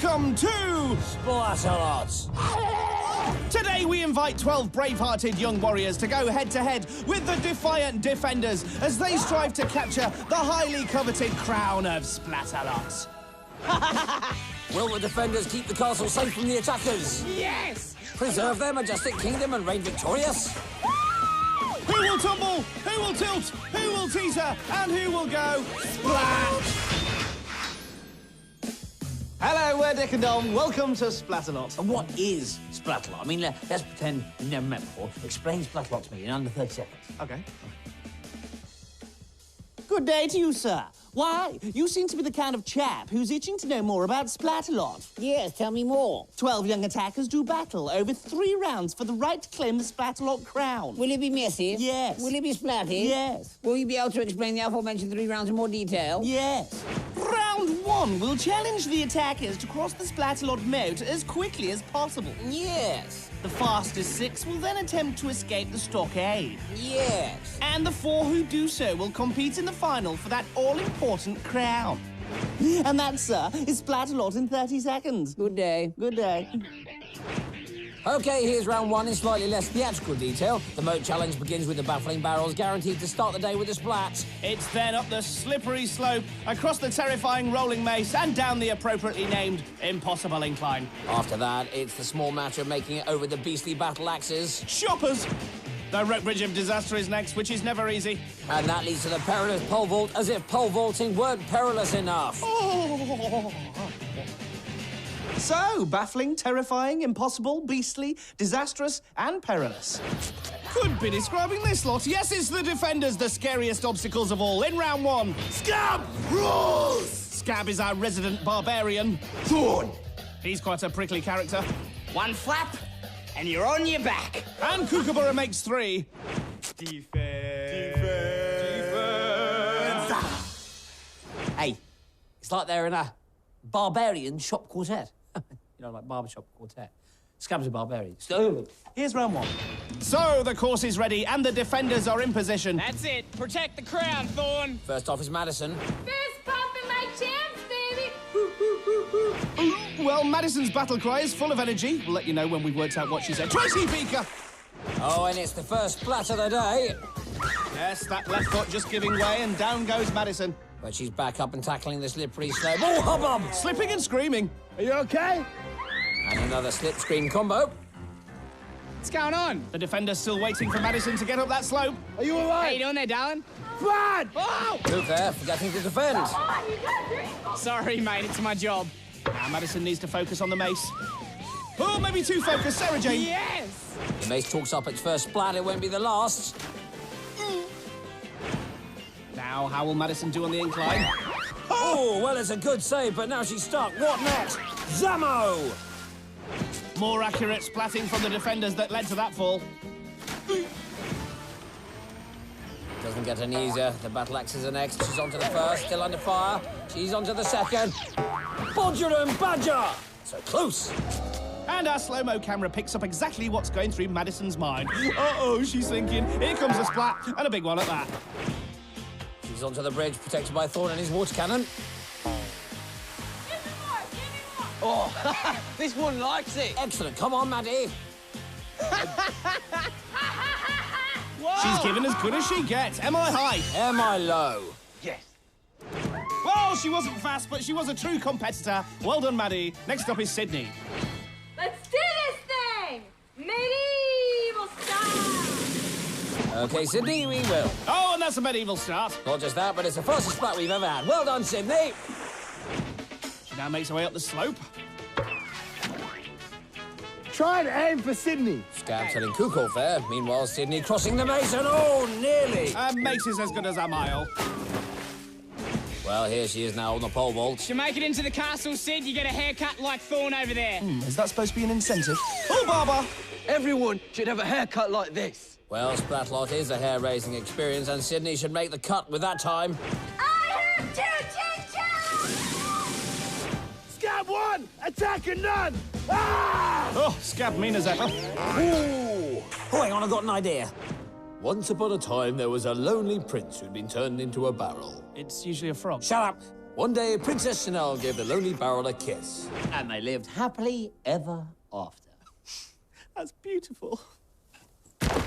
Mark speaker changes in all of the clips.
Speaker 1: Welcome to
Speaker 2: Splatalot.
Speaker 1: Today we invite 12 brave-hearted young warriors to go head-to-head with the defiant defenders as they strive to capture the highly coveted crown of Splatalot.
Speaker 2: Will the defenders keep the castle safe from the attackers?
Speaker 3: Yes!
Speaker 2: Preserve their majestic kingdom and reign victorious?
Speaker 1: Who will tumble? Who will tilt? Who will teeter? And who will go splat? Hello, we're Dick and Dom. Welcome to Splatalot.
Speaker 2: And what is Splatalot? I mean, let's pretend you've never met before. Explain Splatalot to me in under 30 seconds.
Speaker 1: Okay.
Speaker 4: Good day to you, sir. Why, you seem to be the kind of chap who's itching to know more about Splatalot.
Speaker 3: Yes, tell me more.
Speaker 4: 12 young attackers do battle over 3 rounds for the right to claim the Splatalot crown.
Speaker 3: Will it be messy?
Speaker 4: Yes.
Speaker 3: Will it be splatty?
Speaker 4: Yes.
Speaker 3: Will you be able to explain the aforementioned 3 rounds in more detail?
Speaker 4: Yes. Round 1 will challenge the attackers to cross the Splatalot moat as quickly as possible.
Speaker 3: Yes.
Speaker 4: The fastest 6 will then attempt to escape the stockade.
Speaker 3: Yes.
Speaker 4: And the 4 who do so will compete in the final for that all-important crown. And that, sir, is Splatalot in 30 seconds.
Speaker 3: Good day.
Speaker 4: Good day.
Speaker 2: OK, here's round 1 in slightly less theatrical detail. The moat challenge begins with the baffling barrels, guaranteed to start the day with a splat.
Speaker 1: It's then up the slippery slope, across the terrifying rolling mace, and down the appropriately named impossible incline.
Speaker 2: After that, it's the small matter of making it over the beastly battle axes.
Speaker 1: Shoppers! The rope bridge of disaster is next, which is never easy.
Speaker 2: And that leads to the perilous pole vault, as if pole vaulting weren't perilous enough.
Speaker 1: Oh. So, baffling, terrifying, impossible, beastly, disastrous, and perilous. Could be describing this lot. Yes, it's the defenders, the scariest obstacles of all. In round 1, Scab rules! Scab is our resident barbarian. Thorn! He's quite a prickly character.
Speaker 3: 1 flap, and you're on your back.
Speaker 1: And Kookaburra makes 3.
Speaker 2: Hey, it's like they're in a barbarian shop quartet. You know, like barbershop quartet. Scab's a barbarian. So,
Speaker 1: Here's round 1. So, the course is ready, and the defenders are in position.
Speaker 5: That's it. Protect the crown, Thorn.
Speaker 2: first off is Madisyn.
Speaker 6: Fist pumping like champs, baby!
Speaker 1: Well, Madison's battle cry is full of energy. We'll let you know when we've worked out what she said. Tracy Beaker!
Speaker 2: Oh, and it's the first splat of the day.
Speaker 1: Yes, that left foot just giving way, and down goes Madisyn.
Speaker 2: But she's back up and tackling the slippery slope. Oh, hubbub!
Speaker 1: Slipping and screaming.
Speaker 5: Are you okay?
Speaker 2: And another slip scream combo.
Speaker 5: What's going on?
Speaker 1: The defender's still waiting for Madisyn to get up that slope.
Speaker 5: Are you all right? How you doing there, darling? Blood! Oh!
Speaker 2: Move there, forgetting to defend.
Speaker 6: On, you got green.
Speaker 5: Sorry, mate. It's my job.
Speaker 1: Now Madisyn needs to focus on the mace. Oh, maybe too focused. Sarah Jane.
Speaker 5: Yes!
Speaker 2: The mace talks up its first splat. It won't be the last.
Speaker 1: Now, how will Madisyn do on the incline?
Speaker 2: Oh, well, it's a good save, but now she's stuck. What next? Zammo!
Speaker 1: More accurate splatting from the defenders that led to that fall.
Speaker 2: Doesn't get any easier. The battle axes are next. She's onto the first, still under fire. She's onto the second. Bodger and Badger! So close.
Speaker 1: And our slow-mo camera picks up exactly what's going through Madisyn's mind. Uh-oh, she's thinking, here comes a splat, and a big one at that.
Speaker 2: She's onto the bridge, protected by Thorn and his water cannon.
Speaker 6: Give me more, give me more.
Speaker 5: Oh, this one likes it.
Speaker 2: Excellent. Come on, Maddie.
Speaker 1: She's given as good as she gets. Am I high?
Speaker 2: Am I low?
Speaker 5: Yes.
Speaker 1: Well, she wasn't fast, but she was a true competitor. Well done, Maddie. Next up is Sydney.
Speaker 6: Let's do this thing! Medieval style!
Speaker 2: OK, Sydney, we will.
Speaker 1: Oh, and that's a medieval start.
Speaker 2: Not just that, but it's the fastest splat we've ever had. Well done, Sydney.
Speaker 1: She now makes her way up the slope.
Speaker 5: Try and aim for Sydney.
Speaker 2: Scab telling Cuckoo fair. Meanwhile, Sydney crossing the mace and oh, nearly.
Speaker 1: Mace is as good as a mile.
Speaker 2: Well, here she is now on the pole vault.
Speaker 5: To make it into the castle, Sid, you get a haircut like Thorn over there.
Speaker 1: Is that supposed to be an incentive? Oh, Barbara!
Speaker 7: Everyone should have a haircut like this.
Speaker 2: Well, Splatalot is a hair-raising experience, and Sydney should make the cut with that time.
Speaker 6: I heard two chin-chows!
Speaker 7: Scab 1, attacker none. Ah!
Speaker 1: Oh, Scab mean as ever.
Speaker 2: Ooh. Oh, hang on, I've got an idea. Once upon a time, there was a lonely prince who'd been turned into a barrel.
Speaker 1: It's usually a frog.
Speaker 2: Shut up. One day, Princess Chanelle gave the lonely barrel a kiss.
Speaker 3: And they lived happily ever after.
Speaker 1: That's beautiful.
Speaker 2: Okay,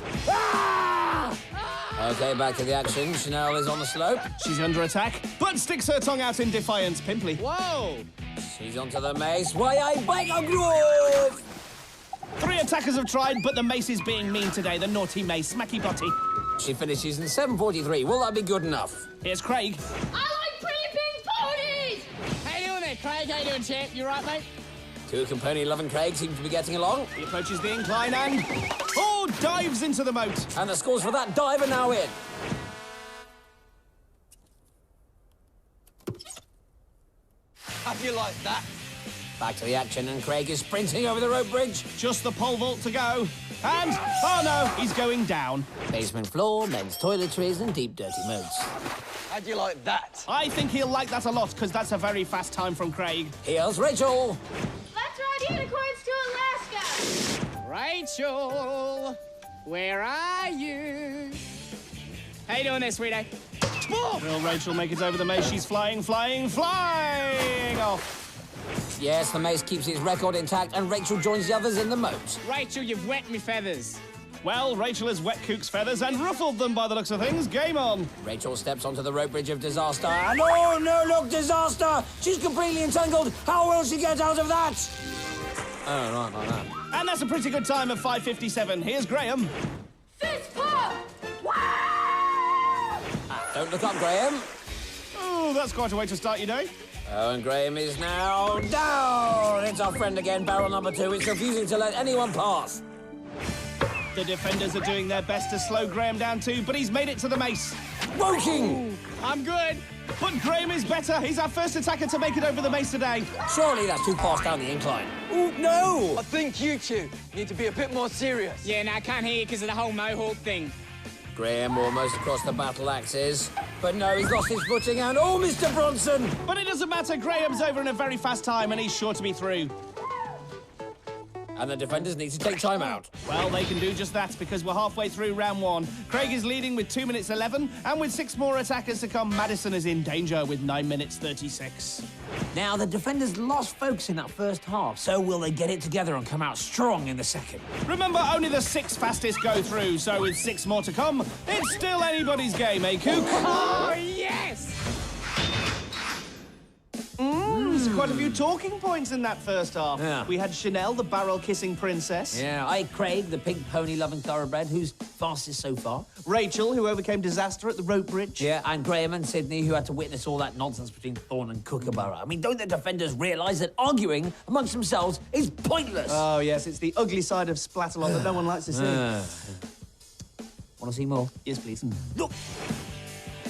Speaker 2: back to the action. Chanelle is on the slope.
Speaker 1: She's under attack, but sticks her tongue out in defiance. Pimply.
Speaker 5: Whoa!
Speaker 2: She's onto the mace. Why I bite a groove!
Speaker 1: 3 attackers have tried, but the mace is being mean today. The naughty mace. Smacky botty.
Speaker 2: She finishes in 7:43. Will that be good enough?
Speaker 1: Here's Craig.
Speaker 6: I like pretty pink ponies!
Speaker 5: How you doing there, Craig? How you doing, champ? You right, mate?
Speaker 2: Two company-loving Craig seem to be getting along.
Speaker 1: He approaches the incline and... Oh, dives into the moat.
Speaker 2: And the scores for that dive are now in.
Speaker 7: How do you like that?
Speaker 2: Back to the action, and Craig is sprinting over the rope bridge.
Speaker 1: Just the pole vault to go. And... Oh, no, he's going down.
Speaker 2: Basement floor, men's toiletries, and deep, dirty moats.
Speaker 7: How do you like that?
Speaker 1: I think he'll like that a lot, because that's a very fast time from Craig.
Speaker 2: Here's Rachel.
Speaker 6: Let's ride unicorns to Alaska!
Speaker 5: Rachel, where are you? How you doing there, sweetie?
Speaker 1: Will Rachel make it over the mace? She's flying, flying, flying off.
Speaker 2: Yes, the mace keeps his record intact, and Rachel joins the others in the moat.
Speaker 5: Rachel, you've wet me feathers.
Speaker 1: Well, Rachel has wet Kook's feathers and ruffled them by the looks of things. Game on.
Speaker 2: Rachel steps onto the rope bridge of disaster. And oh, no, look, disaster! She's completely entangled. How will she get out of that? Oh, right, like that.
Speaker 1: And that's a pretty good time of 5:57. Here's Graham.
Speaker 6: Fist pump!
Speaker 2: Don't look up, Graham.
Speaker 1: Oh, that's quite a way to start your day.
Speaker 2: Oh, and Graham is now down. It's our friend again, barrel number 2. It's refusing to let anyone pass.
Speaker 1: The defenders are doing their best to slow Graham down too, but he's made it to the mace.
Speaker 2: Woking!
Speaker 5: I'm good.
Speaker 1: But Graham is better. He's our first attacker to make it over the mace today.
Speaker 2: Surely that's too fast down the incline. Oh, no!
Speaker 7: I think you two need to be a bit more serious.
Speaker 5: Yeah, no, I can't hear you because of the whole mohawk thing.
Speaker 2: Graham almost across the battle axes. But no, he's lost his footing and... Oh, Mr. Bronson!
Speaker 1: But it doesn't matter. Graham's over in a very fast time, and he's sure to be through.
Speaker 2: And the defenders need to take time out.
Speaker 1: Well, they can do just that because we're halfway through round 1. Craig is leading with 2 minutes 11, and with 6 more attackers to come, Madisyn is in danger with 9 minutes 36.
Speaker 2: Now, the defenders lost focus in that first half, so will they get it together and come out strong in the second?
Speaker 1: Remember, only the 6 fastest go through, so with 6 more to come, it's still anybody's game, eh, Kook?
Speaker 5: Oh, yes!
Speaker 1: There's quite a few talking points in that first half.
Speaker 2: Yeah.
Speaker 1: We had Chanelle, the barrel-kissing princess.
Speaker 2: Yeah, Craig, the pink pony-loving thoroughbred, who's fastest so far.
Speaker 1: Rachel, who overcame disaster at the rope bridge.
Speaker 2: Yeah, and Graham and Sydney, who had to witness all that nonsense between Thorne and Kookaburra. I mean, don't the defenders realise that arguing amongst themselves is pointless?
Speaker 1: Oh, yes, it's the ugly side of Splatalot that no one likes to see.
Speaker 2: Want to see more?
Speaker 1: Yes, please.
Speaker 2: Look!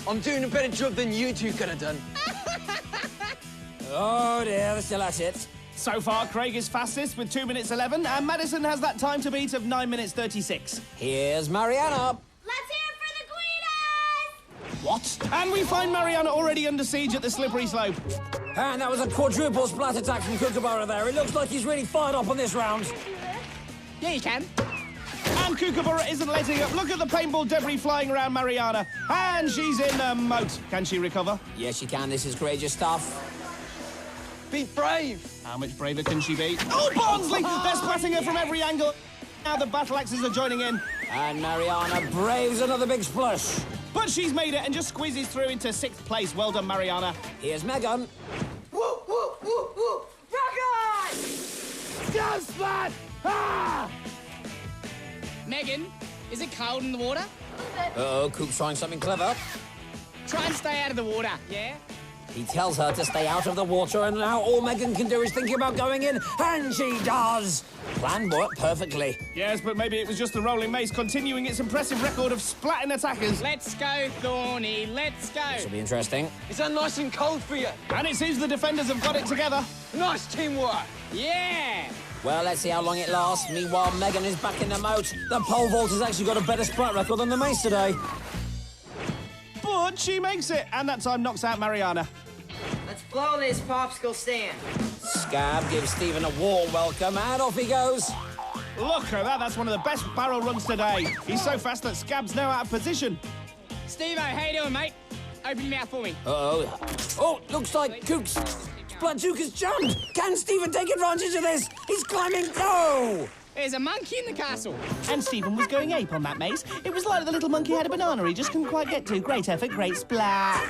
Speaker 7: I'm doing a better job than you two could have done.
Speaker 2: Oh, dear, they're still at it.
Speaker 1: So far, Craig is fastest with 2 minutes 11, and Madisyn has that time to beat of 9 minutes 36.
Speaker 2: Here's Marianna.
Speaker 6: Let's hear it for the Guidas!
Speaker 1: What? And we find Marianna already under siege at the slippery slope.
Speaker 2: And that was a quadruple splat attack from Kookaburra there. It looks like he's really fired up on this round.
Speaker 5: Yeah, you can.
Speaker 1: And Kookaburra isn't letting up. Look at the paintball debris flying around Marianna. And she's in the moat. Can she recover?
Speaker 2: Yes, she can. This is courageous stuff.
Speaker 7: Be brave.
Speaker 1: How much braver can she be? Oh, Barnsley! They're splatting her from every angle. Now the battle axes are joining in.
Speaker 2: And Marianna braves another big splash.
Speaker 1: But she's made it and just squeezes through into 6th place. Well done, Marianna.
Speaker 2: Here's Megan.
Speaker 7: Woo, woo, woo, woo. Rock on! Scum splat! Ah!
Speaker 5: Megan, is it cold in the water?
Speaker 2: Uh-oh, Coop's trying something clever.
Speaker 5: Try and stay out of the water, yeah?
Speaker 2: He tells her to stay out of the water, and now all Megan can do is think about going in, and she does! Plan worked perfectly.
Speaker 1: Yes, but maybe it was just the rolling mace continuing its impressive record of splatting attackers.
Speaker 5: Let's go, Thorny, let's go.
Speaker 2: This will be interesting.
Speaker 7: Is that nice and cold for you?
Speaker 1: And it seems the defenders have got it together.
Speaker 7: Nice teamwork.
Speaker 5: Yeah!
Speaker 2: Well, let's see how long it lasts. Meanwhile, Megan is back in the moat. The pole vault has actually got a better splat record than the mace today.
Speaker 1: But she makes it, and that time knocks out Marianna.
Speaker 8: Let's blow this popsicle stand.
Speaker 2: Scab gives Stephen a warm welcome, and off he goes.
Speaker 1: Look at that, that's one of the best barrel runs today. He's so fast that Scab's now out of position.
Speaker 5: Steve-O, how you doing, mate? open your mouth for me.
Speaker 2: Uh-oh. Oh, looks like Kook's Splatchook has jumped. Can Stephen take advantage of this? He's climbing. No!
Speaker 5: There's a monkey in the castle.
Speaker 4: And Stephen was going ape on that mace. It was like the little monkey had a banana he just couldn't quite get to. Great effort, great splat.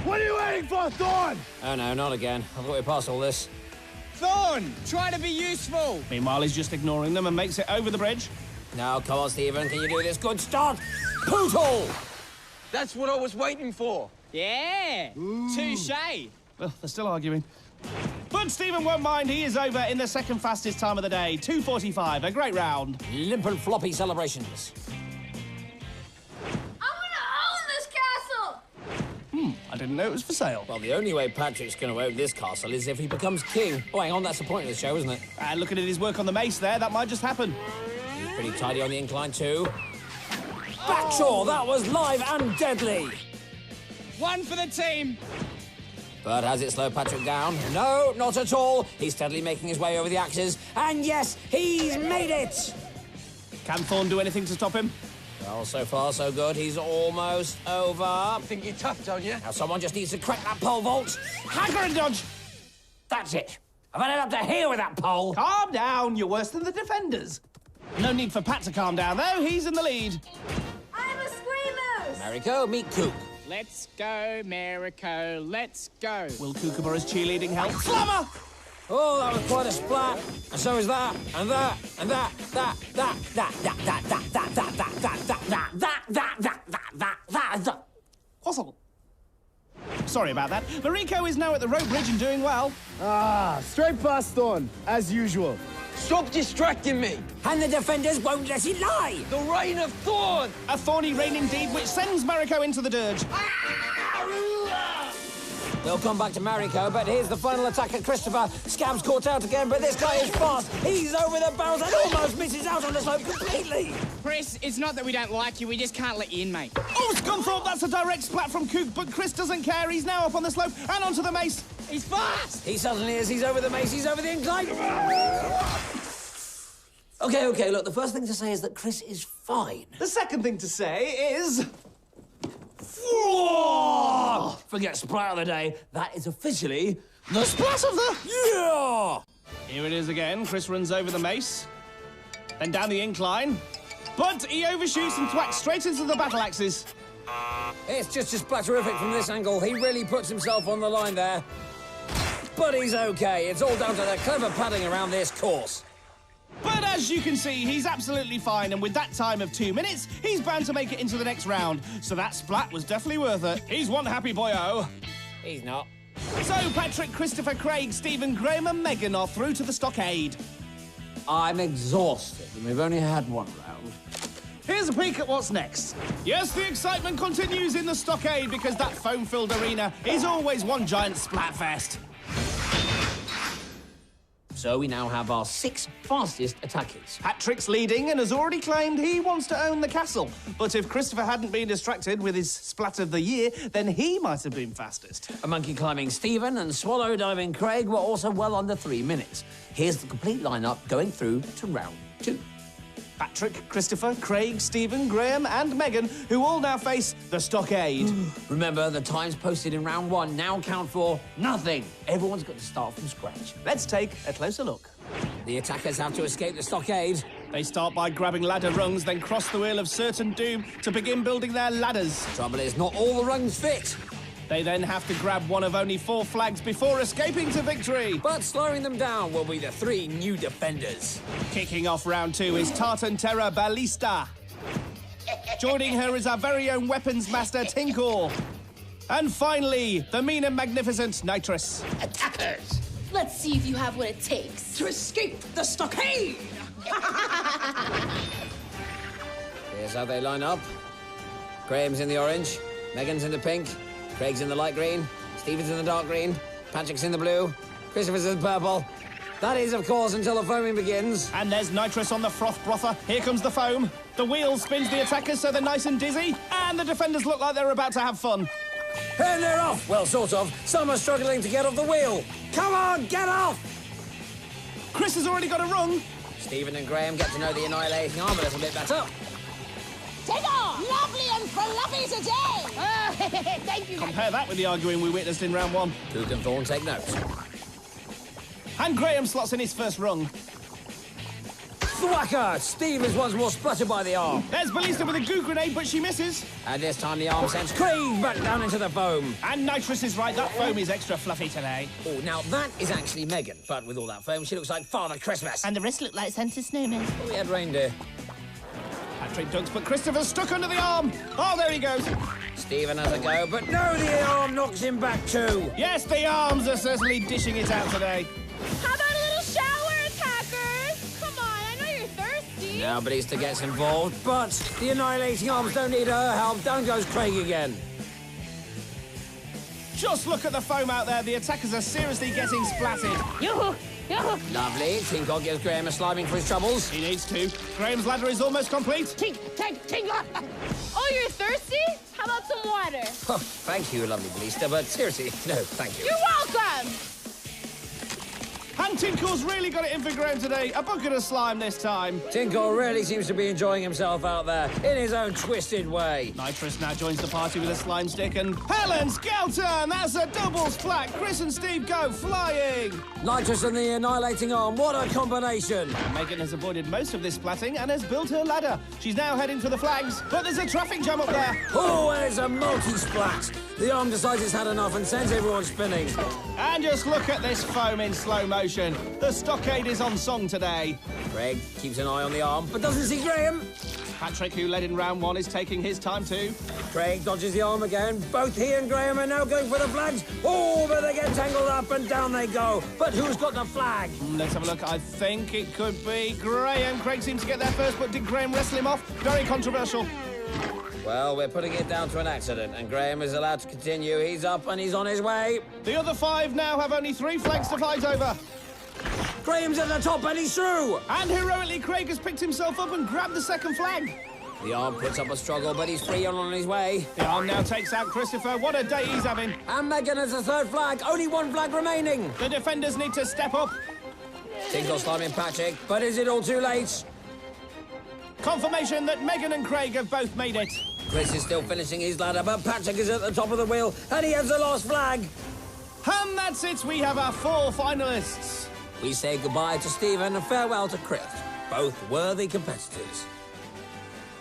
Speaker 7: What are you waiting for, Thorn?
Speaker 2: Oh, no, not again. I thought we passed all this.
Speaker 5: Thorn, try to be useful.
Speaker 1: Meanwhile, he's just ignoring them and makes it over the bridge.
Speaker 2: Now, come on, Stephen. Can you do this? Good start. Poodle!
Speaker 7: That's what I was waiting for.
Speaker 5: Yeah, touche.
Speaker 1: Well, they're still arguing. But Stephen won't mind. He is over in the second fastest time of the day, 2:45. A great round.
Speaker 2: Limp and floppy celebrations.
Speaker 6: I'm gonna own this castle!
Speaker 1: I didn't know it was for sale.
Speaker 2: Well, the only way Patrick's going to own this castle is if he becomes king. Oh, hang on, that's the point of the show, isn't it?
Speaker 1: And looking at his work on the mace there, that might just happen.
Speaker 2: He's pretty tidy on the incline, too. Backshaw, that was live and deadly.
Speaker 5: One for the team.
Speaker 2: But has it slowed Patrick down? No, not at all. He's steadily making his way over the axes. And yes, he's made it!
Speaker 1: Can Thorn do anything to stop him?
Speaker 2: Well, so far, so good. He's almost over.
Speaker 7: Think you're tough, don't you?
Speaker 2: Now, someone just needs to crack that pole vault.
Speaker 1: Hanker and dodge!
Speaker 2: That's it. I've had it up to here with that pole.
Speaker 1: Calm down, you're worse than the defenders. No need for Pat to calm down, though. He's in the lead.
Speaker 6: I'm a squeamoose!
Speaker 2: Mariko, meet Kook.
Speaker 5: Let's go, Marico. Let's go.
Speaker 1: Will Kookaburra's cheerleading help? Slammer!
Speaker 2: Oh, that was quite a splat. And so is that, and that, and that.
Speaker 1: What's Sorry about that. Mariko is now at the rope bridge and doing well.
Speaker 7: Ah, straight past Thorn, as usual. Stop distracting me!
Speaker 2: And the defenders won't let it lie.
Speaker 7: The reign of Thorn!
Speaker 1: A thorny rain indeed, which sends Mariko into the dirge.
Speaker 2: They'll come back to Mariko, but here's the final attack at Christopher. Scab's caught out again, but this guy is fast. He's over the barrels and almost misses out on the slope completely.
Speaker 5: Chris, it's not that we don't like you, we just can't let you in, mate.
Speaker 1: Oh, Scunthorpe, that's a direct splat from Kook, but Chris doesn't care. He's now up on the slope and onto the mace.
Speaker 5: He's fast!
Speaker 2: He suddenly is. He's over the mace. He's over the incline. Okay, look, the first thing to say is that Chris is fine.
Speaker 1: The second thing to say is...
Speaker 2: Forget splat of the day. That is officially
Speaker 1: the splat of the...
Speaker 2: Yeah!
Speaker 1: Here it is again. Chris runs over the mace, then down the incline, but he overshoots and thwacks straight into the battle axes.
Speaker 2: It's just as splatterific from this angle. He really puts himself on the line there. But he's okay. It's all down to the clever padding around this course.
Speaker 1: But as you can see, he's absolutely fine, and with that time of 2 minutes, he's bound to make it into the next round. So that splat was definitely worth it. He's one happy boyo.
Speaker 2: He's not.
Speaker 1: So Patrick, Christopher, Craig, Stephen, Graham and Megan are through to the stockade.
Speaker 2: I'm exhausted, and we've only had one round.
Speaker 1: Here's a peek at what's next. Yes, the excitement continues in the stockade because that foam-filled arena is always one giant splatfest.
Speaker 2: So we now have our 6 fastest attackers.
Speaker 1: Patrick's leading and has already claimed he wants to own the castle. But if Christopher hadn't been distracted with his splat of the year, then he might have been fastest.
Speaker 2: A monkey climbing Stephen and swallow diving Craig were also well under 3 minutes. Here's the complete lineup going through to round 2.
Speaker 1: Patrick, Christopher, Craig, Stephen, Graham and Megan, who all now face the stockade.
Speaker 2: Remember, the times posted in round 1 now count for nothing. Everyone's got to start from scratch.
Speaker 1: Let's take a closer look.
Speaker 2: The attackers have to escape the stockade.
Speaker 1: They start by grabbing ladder rungs, then cross the wheel of certain doom to begin building their ladders.
Speaker 2: Trouble is, not all the rungs fit.
Speaker 1: They then have to grab one of only 4 flags before escaping to victory.
Speaker 2: But slowing them down will be the 3 new defenders.
Speaker 1: Kicking off round 2 is Tartan Terra Ballista. Joining her is our very own weapons master, Tinkle. And finally, the mean and magnificent Nitrous.
Speaker 9: Attackers!
Speaker 6: Let's see if you have what it takes.
Speaker 9: To escape the stockade!
Speaker 2: Here's how they line up. Graham's in the orange, Megan's in the pink, Craig's in the light green, Stephen's in the dark green, Patrick's in the blue, Christopher's in the purple. That is, of course, until the foaming begins.
Speaker 1: And there's Nitrous on the froth brother. Here comes the foam. The wheel spins the attackers so they're nice and dizzy. And the defenders look like they're about to have fun.
Speaker 2: And they're off! Well, sort of. Some are struggling to get off the wheel. Come on, get off!
Speaker 1: Chris has already got a rung.
Speaker 2: Stephen and Graham get to know the annihilating arm a little bit better.
Speaker 6: Take on!
Speaker 9: Lovely and fluffy today!
Speaker 6: Thank you.
Speaker 1: Compare that with the arguing we witnessed in round 1.
Speaker 2: Cook and Thorne take notes.
Speaker 1: And Graham slots in his first rung.
Speaker 2: Thwacker! Steve is once more splattered by the arm.
Speaker 1: There's Ballista with a goo grenade, but she misses.
Speaker 2: And this time the arm sends Craig back down into the foam.
Speaker 1: And Nitrous is right, that foam is extra fluffy today.
Speaker 2: Oh, now that is actually Megan, but with all that foam, she looks like Father Christmas.
Speaker 4: And the rest look like Santa Snowman.
Speaker 2: We had reindeer.
Speaker 1: Patrick dunks, but Christopher's stuck under the arm. Oh, there he goes.
Speaker 2: Stephen has a go, but no, the arm knocks him back too.
Speaker 1: Yes, the arms are certainly dishing it out today.
Speaker 6: How about a little shower, attackers? Come on, I know you're thirsty.
Speaker 2: Now Ballista gets involved, but the annihilating arms don't need her help. Down goes Craig again.
Speaker 1: Just look at the foam out there. The attackers are seriously getting splatted.
Speaker 6: Yoo-hoo! Yoo-hoo!
Speaker 2: Lovely. Tinkoff gives Graham a sliming for his troubles.
Speaker 1: He needs to. Graham's ladder is almost complete.
Speaker 9: Tink!
Speaker 6: Oh, you're thirsty? How about some water?
Speaker 2: Oh, thank you, lovely Ballista, but seriously, no, thank you.
Speaker 6: You're welcome!
Speaker 1: And Tinkle's really got it in for Graham today. A bucket of slime this time.
Speaker 2: Tinkoff really seems to be enjoying himself out there in his own twisted way.
Speaker 1: Nitrous now joins the party with a slime stick, and Helen Skelton! That's a double splat. Chris and Steve go flying.
Speaker 2: Nitrous and the annihilating arm, what a combination!
Speaker 1: Megan has avoided most of this splatting and has built her ladder. She's now heading for the flags, but there's a traffic jam up there.
Speaker 2: Oh, and it's a multi-splat. The arm decides it's had enough and sends everyone spinning.
Speaker 1: And just look at this foam in slow motion. The stockade is on song today.
Speaker 2: Craig keeps an eye on the arm, but doesn't see Graham.
Speaker 1: Patrick, who led in round 1, is taking his time too.
Speaker 2: Craig dodges the arm again. Both he and Graham are now going for the flags. Oh, but they get tangled up and down they go. But who's got the flag?
Speaker 1: Let's have a look. I think it could be Graham. Craig seems to get there first, but did Graham wrestle him off? Very controversial.
Speaker 2: Well, we're putting it down to an accident, and Graham is allowed to continue. He's up and he's on his way.
Speaker 1: The other 5 now have only 3 flags to fight over.
Speaker 2: Graham's at the top and he's through.
Speaker 1: And heroically, Craig has picked himself up and grabbed the second flag.
Speaker 2: The arm puts up a struggle, but he's free on his way.
Speaker 1: The arm now takes out Christopher. What a day he's having.
Speaker 2: And Megan has a third flag. Only 1 flag remaining.
Speaker 1: The defenders need to step up.
Speaker 2: Tinkle sliming Patrick, but is it all too late?
Speaker 1: Confirmation that Megan and Craig have both made it.
Speaker 2: Chris is still finishing his ladder, but Patrick is at the top of the wheel, and he has the last flag.
Speaker 1: And that's it. We have our 4 finalists.
Speaker 2: We say goodbye to Stephen and farewell to Chris. Both worthy competitors.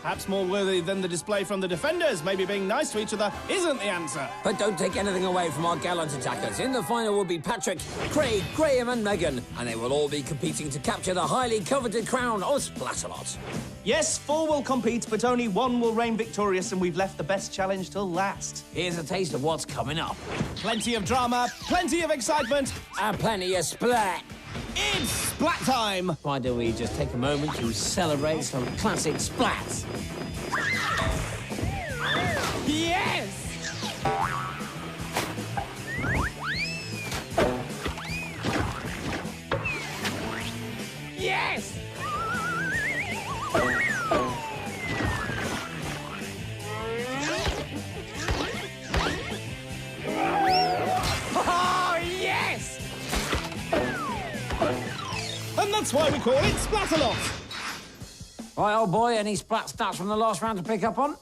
Speaker 1: Perhaps more worthy than the display from the defenders. Maybe being nice to each other isn't the answer.
Speaker 2: But don't take anything away from our gallant attackers. In the final will be Patrick, Craig, Graham and Megan, and they will all be competing to capture the highly coveted crown of Splatalot.
Speaker 1: Yes, 4 will compete, but only 1 will reign victorious, and we've left the best challenge till last.
Speaker 2: Here's a taste of what's coming up.
Speaker 1: Plenty of drama, plenty of excitement.
Speaker 2: And plenty of splat.
Speaker 1: It's splat time.
Speaker 2: Why don't we just take a moment to celebrate some classic splats?
Speaker 5: Yes! Yes! Oh, yes!
Speaker 1: And that's why we call it Splatalot.
Speaker 2: Right, old boy, any splat stats from the last round to pick up on?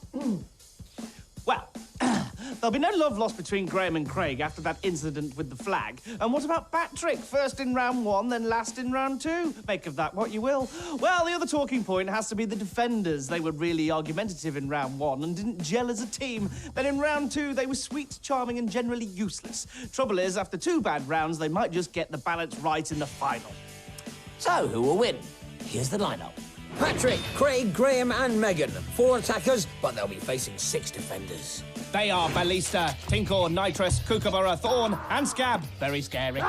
Speaker 1: Well, there'll be no love lost between Graham and Craig after that incident with the flag. And what about Patrick? First in round 1, then last in round 2. Make of that what you will. Well, the other talking point has to be the defenders. They were really argumentative in round 1 and didn't gel as a team. Then in round 2, they were sweet, charming, and generally useless. Trouble is, after 2 bad rounds, they might just get the balance right in the final.
Speaker 2: So, who will win? Here's the lineup. Patrick, Craig, Graham and Megan. 4 attackers, but they'll be facing 6 defenders.
Speaker 1: They are Ballista, Tinkle, Nitrous, Kookaburra, Thorn, and Scab. Very scary.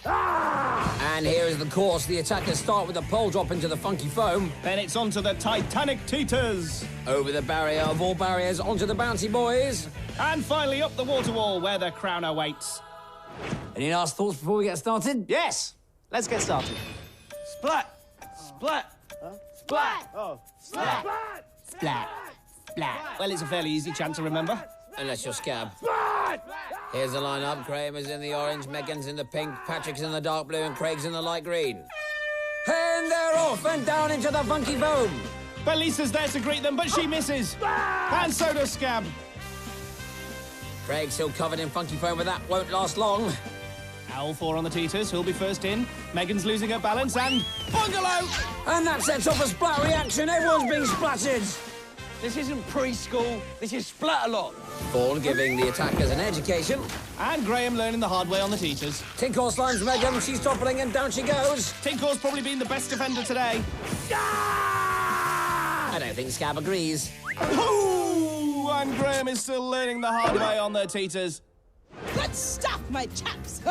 Speaker 2: And here is the course. The attackers start with a pole drop into the funky foam.
Speaker 1: Then it's on to the Titanic Teeters.
Speaker 2: Over the barrier of all barriers, onto the bouncy boys.
Speaker 1: And finally up the water wall where the crown awaits.
Speaker 2: Any last thoughts before we get started?
Speaker 1: Yes, let's get started. Splat! Splat!
Speaker 6: Splat!
Speaker 1: Oh,
Speaker 6: Splat!
Speaker 1: splat! Splat! Well, it's a fairly easy chant to remember.
Speaker 2: Unless you're Scab. Here's the lineup. Graham is in the orange, Megan's in the pink, Patrick's in the dark blue, and Craig's in the light green. And they're off and down into the funky foam.
Speaker 1: Belisa's there to greet them, but she misses. And so does Scab.
Speaker 2: Craig's still covered in funky foam, but that won't last long.
Speaker 1: Owl 4 on the teeters, who'll be first in. Megan's losing her balance, and bungalow!
Speaker 2: And that sets off a splat reaction. Everyone's being splattered.
Speaker 7: This isn't preschool, this is Splatalot.
Speaker 2: Paul giving the attackers an education.
Speaker 1: And Graham learning the hard way on the teeters.
Speaker 2: Tinkor slimes Megan, she's toppling and down she goes.
Speaker 1: Tinkor's probably been the best defender today.
Speaker 2: I don't think Scab agrees.
Speaker 1: Ooh, and Graham is still learning the hard way on the teeters.
Speaker 9: Good stuff, my chaps.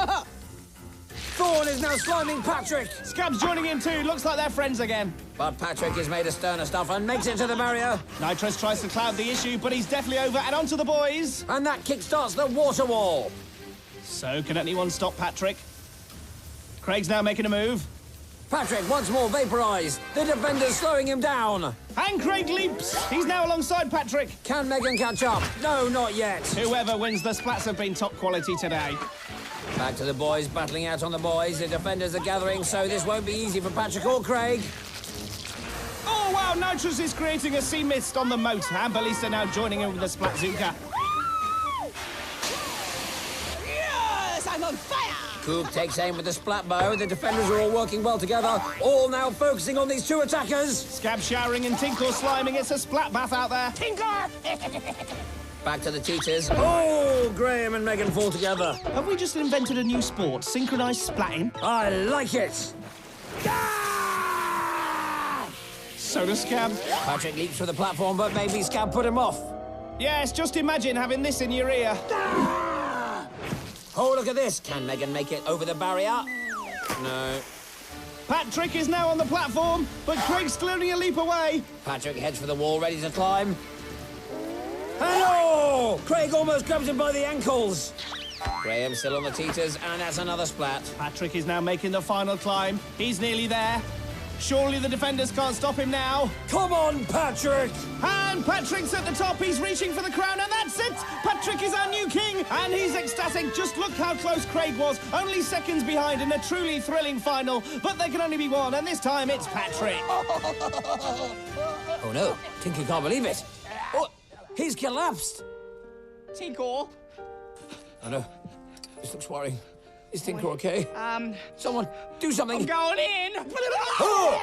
Speaker 2: Thorn is now sliming Patrick.
Speaker 1: Scab's joining in too. Looks like they're friends again.
Speaker 2: But Patrick is made of sterner stuff and makes it to the barrier.
Speaker 1: Nitrous tries to cloud the issue, but he's definitely over and onto the boys.
Speaker 2: And that kickstarts the water wall.
Speaker 1: So can anyone stop Patrick? Craig's now making a move.
Speaker 2: Patrick once more vaporized. The defender's slowing him down.
Speaker 1: And Craig leaps. He's now alongside Patrick.
Speaker 2: Can Megan catch up? No, not yet.
Speaker 1: Whoever wins, the splats have been top quality today.
Speaker 2: Back to the boys, battling out on the boys. The defenders are gathering, so this won't be easy for Patrick or Craig.
Speaker 1: Oh, wow, Nitrous is creating a sea mist on the moat. And Belisa now joining in with the Splatzuka.
Speaker 9: Yes, I'm on fire.
Speaker 2: Coop takes aim with the splat bow. The defenders are all working well together, all now focusing on these two attackers.
Speaker 1: Scab showering and Tinkor sliming. It's a splat bath out there.
Speaker 9: Tinker.
Speaker 2: Back to the teeters. Oh, Graham and Megan fall together.
Speaker 1: Have we just invented a new sport, synchronised splatting?
Speaker 2: I like it.
Speaker 1: So does Scab.
Speaker 2: Patrick leaps for the platform, but maybe Scab put him off.
Speaker 1: Yes, just imagine having this in your ear.
Speaker 2: Oh, look at this. Can Megan make it over the barrier? No.
Speaker 1: Patrick is now on the platform, but Craig's still only a leap away.
Speaker 2: Patrick heads for the wall, ready to climb. Hello! Craig almost grabs him by the ankles. Graham still on the teeters, and that's another splat.
Speaker 1: Patrick is now making the final climb. He's nearly there. Surely the defenders can't stop him now.
Speaker 2: Come on, Patrick!
Speaker 1: And Patrick's at the top. He's reaching for the crown, and that's it. Patrick is our new king, and he's ecstatic. Just look how close Craig was. Only seconds behind in a truly thrilling final. But there can only be one, and this time it's Patrick.
Speaker 2: Oh, no. Tinker can't believe it. Oh, he's collapsed.
Speaker 5: Tinkor.
Speaker 2: Oh, no. This looks worrying. Is Tinker okay? Someone, do something.
Speaker 5: I'm going in.
Speaker 2: Oh!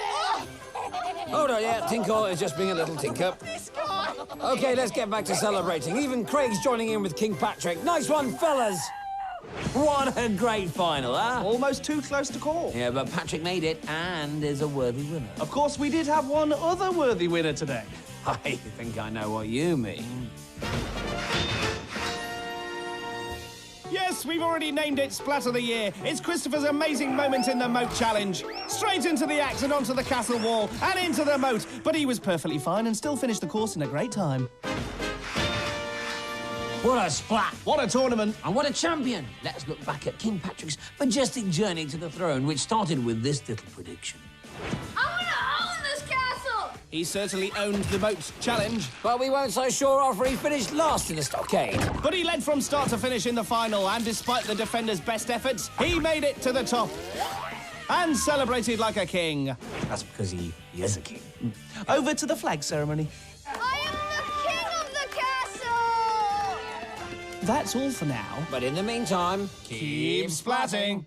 Speaker 2: Hold on, yeah. Tinker is just being a little tinker.
Speaker 5: This guy.
Speaker 2: Okay, let's get back to celebrating. Even Craig's joining in with King Patrick. Nice one, fellas. What a great final, huh?
Speaker 1: Almost too close to call.
Speaker 2: Yeah, but Patrick made it and is a worthy winner.
Speaker 1: Of course, we did have one other worthy winner today.
Speaker 2: I think I know what you mean.
Speaker 1: Yes, we've already named it Splat of the Year. It's Christopher's amazing moment in the moat challenge. Straight into the axe and onto the castle wall and into the moat. But he was perfectly fine and still finished the course in a great time.
Speaker 2: What a splat!
Speaker 1: What a tournament.
Speaker 2: And what a champion! Let's look back at King Patrick's majestic journey to the throne, which started with this little prediction.
Speaker 6: I want to own this castle!
Speaker 1: He certainly owned the moat challenge.
Speaker 2: But we weren't so sure after he finished last in the stockade.
Speaker 1: But he led from start to finish in the final, and despite the defenders' best efforts, he made it to the top. And celebrated like a king.
Speaker 2: That's because he is a king.
Speaker 1: Over to the flag ceremony.
Speaker 6: I am the king of the castle!
Speaker 1: That's all for now.
Speaker 2: But in the meantime,
Speaker 1: Keep splatting.